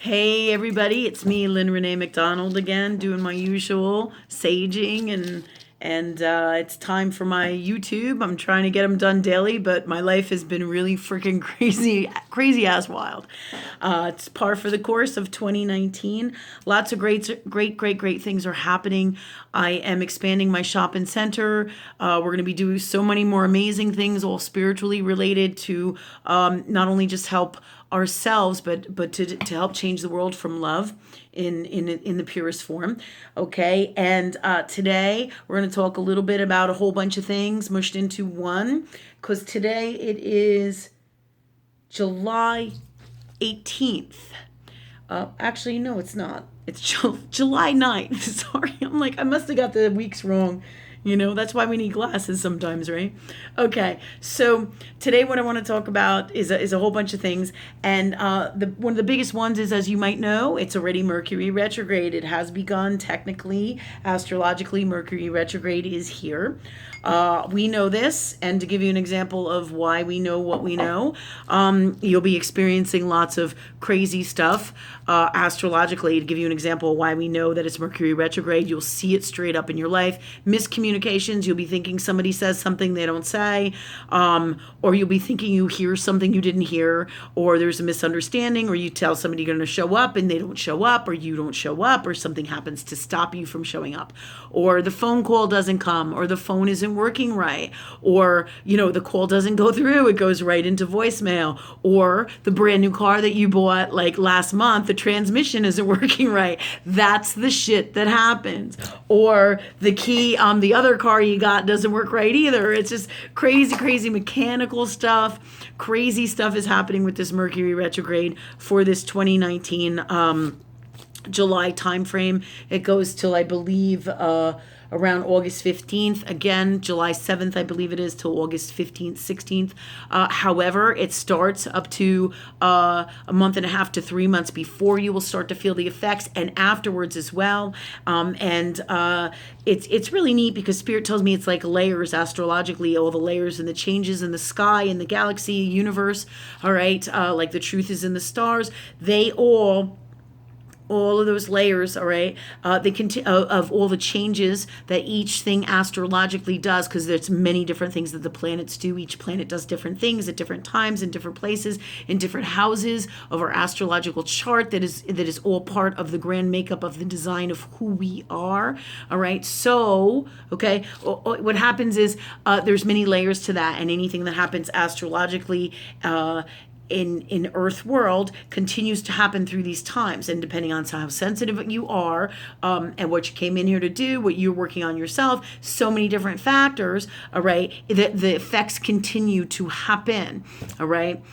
Hey everybody, it's me, Lynn Renee McDonald again, doing my usual saging and it's time for my YouTube. I'm trying to get them done daily, but my life has been really freaking crazy ass wild. It's par for the course of 2019. Lots of great things are happening. I am expanding my shop and center. We're going to be doing so many more amazing things, all spiritually related to not only just help ourselves, but to help change the world from love in the purest form. Okay, and today we're going to talk a little bit about a whole bunch of things mushed into one, because today it is July 18th. Actually, no, it's not. It's July 9th. Sorry, I must have got the weeks wrong. That's why we need glasses sometimes, right? Okay, so today what I want to talk about is a whole bunch of things. And one of the biggest ones is, as you might know, it's already Mercury retrograde. It has begun technically, astrologically. Mercury retrograde is here. We know this, and to give you an example of why we know what we know, you'll be experiencing lots of crazy stuff astrologically. To give you an example of why we know that it's Mercury retrograde, you'll see it straight up in your life. Miscommunications, you'll be thinking somebody says something they don't say, or you'll be thinking you hear something you didn't hear, or there's a misunderstanding, or you tell somebody you're going to show up and they don't show up, or you don't show up, or something happens to stop you from showing up, or the phone call doesn't come, or the phone isn't working right, or the call doesn't go through, it goes right into voicemail, or the brand new car that you bought like last month, the transmission isn't working right. That's the shit that happens. Or the key on the other car you got doesn't work right either. It's just crazy mechanical stuff. Crazy stuff is happening with this Mercury retrograde for this 2019 July timeframe. It goes till, I believe, around August 15th. Again, July 7th, I believe it is, till August 15th, 16th. However, it starts up to a month and a half to 3 months before you will start to feel the effects, and afterwards as well. It's really neat because Spirit tells me it's like layers astrologically, all the layers and the changes in the sky, in the galaxy, universe, all right? Like the truth is in the stars. They all of those layers, all right, they of all the changes that each thing astrologically does, because there's many different things that the planets do. Each planet does different things at different times, in different places, in different houses of our astrological chart. That is all part of the grand makeup of the design of who we are. All right, so okay, what happens is there's many layers to that, and anything that happens astrologically in Earth world continues to happen through these times, and depending on how sensitive you are, and what you came in here to do, what you're working on yourself, so many different factors, all right, the effects continue to happen, all right,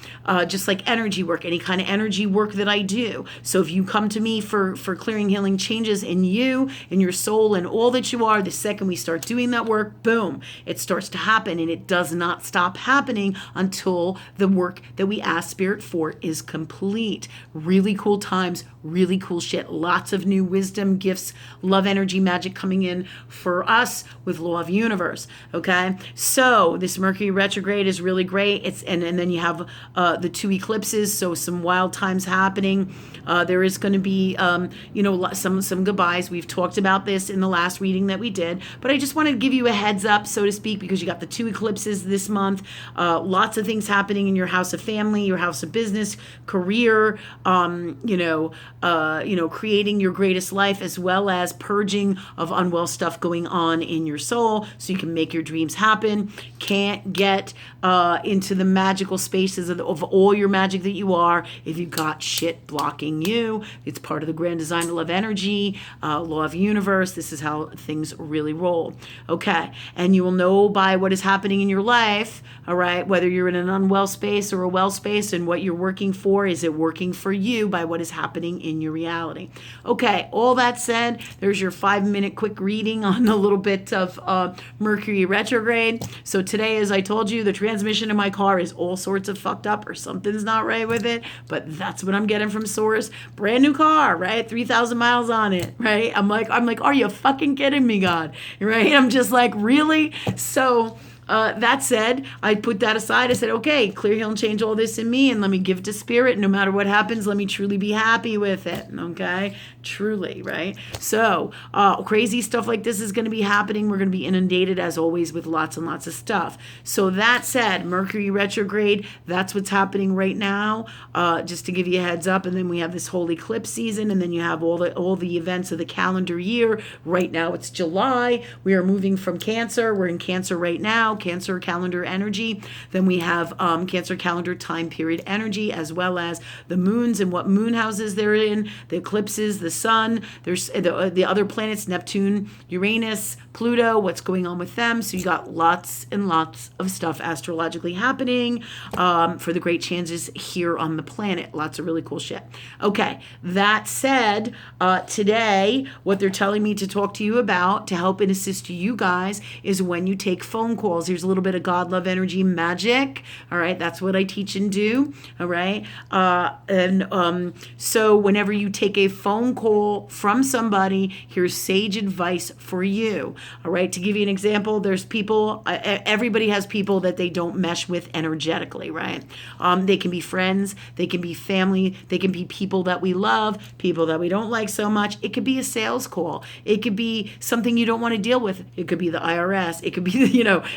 just like energy work, any kind of energy work that I do. So if you come to me for clearing, healing changes in you, in your soul, and all that you are, the second we start doing that work, boom, it starts to happen, and it does not stop happening until the work that we ask Spirit for is complete. Really cool times, really cool shit. Lots of new wisdom, gifts, love, energy, magic coming in for us with Law of Universe. Okay, so this Mercury retrograde is really great. And then you have the two eclipses, so some wild times happening. There is going to be some goodbyes. We've talked about this in the last reading that we did, but I just wanted to give you a heads up, so to speak, because you got the two eclipses this month. Lots of things happening in your house of family, your house of business, career, creating your greatest life, as well as purging of unwell stuff going on in your soul so you can make your dreams happen. Can't get into the magical spaces of all your magic that you are if you've got shit blocking you. It's part of the grand design of love, energy, Law of Universe. This is how things really roll. Okay, and you will know by what is happening in your life, all right, whether you're in an unwell space or a well space, and what you're working for. Is it working for you by what is happening in your reality? Okay, all that said, there's your 5-minute quick reading on a little bit of Mercury retrograde. So today, as I told you, the transmission in my car is all sorts of fucked up, or something's not right with it, but that's what I'm getting from Source. Brand new car, right? 3,000 miles on it, right? I'm like, are you fucking kidding me, God? Right? I'm just like, really? So that said, I put that aside. I said, okay, clear, heal, and change all this in me, and let me give it to spirit. No matter what happens, let me truly be happy with it. Okay, truly, right? So crazy stuff like this is going to be happening. We're going to be inundated, as always, with lots and lots of stuff. So that said, Mercury retrograde, that's what's happening right now. Just to give you a heads up, and then we have this whole eclipse season, and then you have all the events of the calendar year. Right now it's July. We are moving from Cancer. We're in Cancer right now, Cancer calendar energy. Then we have Cancer calendar time period energy, as well as the moons and what moon houses they're in, the eclipses, the sun. There's the other planets, Neptune, Uranus, Pluto, what's going on with them. So you got lots and lots of stuff astrologically happening for the great chances here on the planet. Lots of really cool shit. Okay, that said, today, what they're telling me to talk to you about to help and assist you guys is when you take phone calls. Here's a little bit of God, love, energy, magic. All right, that's what I teach and do. All right, so whenever you take a phone call from somebody, here's sage advice for you. All right, to give you an example, there's people, everybody has people that they don't mesh with energetically, right? They can be friends, they can be family, they can be people that we love, people that we don't like so much. It could be a sales call. It could be something you don't want to deal with. It could be the IRS. It could be,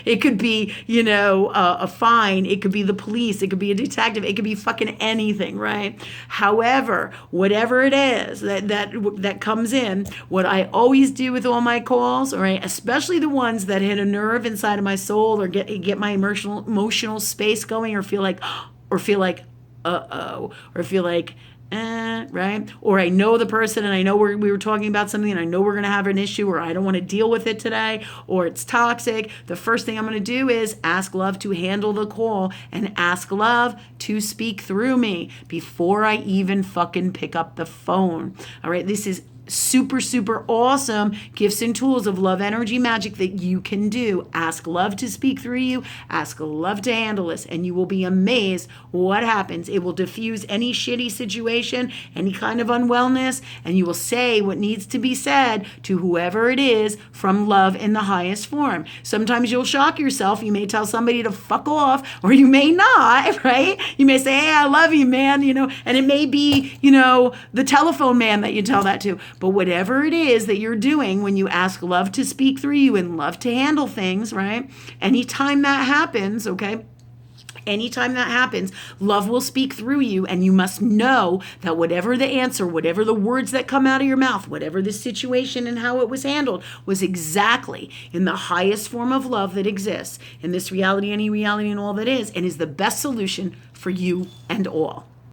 it could be, a fine. It could be the police. It could be a detective. It could be fucking anything, right? However, whatever it is that comes in, what I always do with all my calls, all right, especially the ones that hit a nerve inside of my soul or get my emotional space going, or feel like uh-oh, or feel like right? Or I know the person and I know we were talking about something and I know we're going to have an issue, or I don't want to deal with it today, or it's toxic. The first thing I'm going to do is ask love to handle the call and ask love to speak through me before I even fucking pick up the phone. All right, this is super, super awesome gifts and tools of love energy magic that you can do. Ask love to speak through you. Ask love to handle this, and you will be amazed what happens. It will diffuse any shitty situation, any kind of unwellness, and you will say what needs to be said to whoever it is from love in the highest form. Sometimes you'll shock yourself. You may tell somebody to fuck off, or you may not, right? You may say, hey, I love you, man, and it may be, the telephone man that you tell that to. But whatever it is that you're doing when you ask love to speak through you and love to handle things, right? Anytime that happens, okay? Anytime that happens, love will speak through you, and you must know that whatever the answer, whatever the words that come out of your mouth, whatever the situation and how it was handled, was exactly in the highest form of love that exists in this reality, any reality, and all that is, and is the best solution for you and all.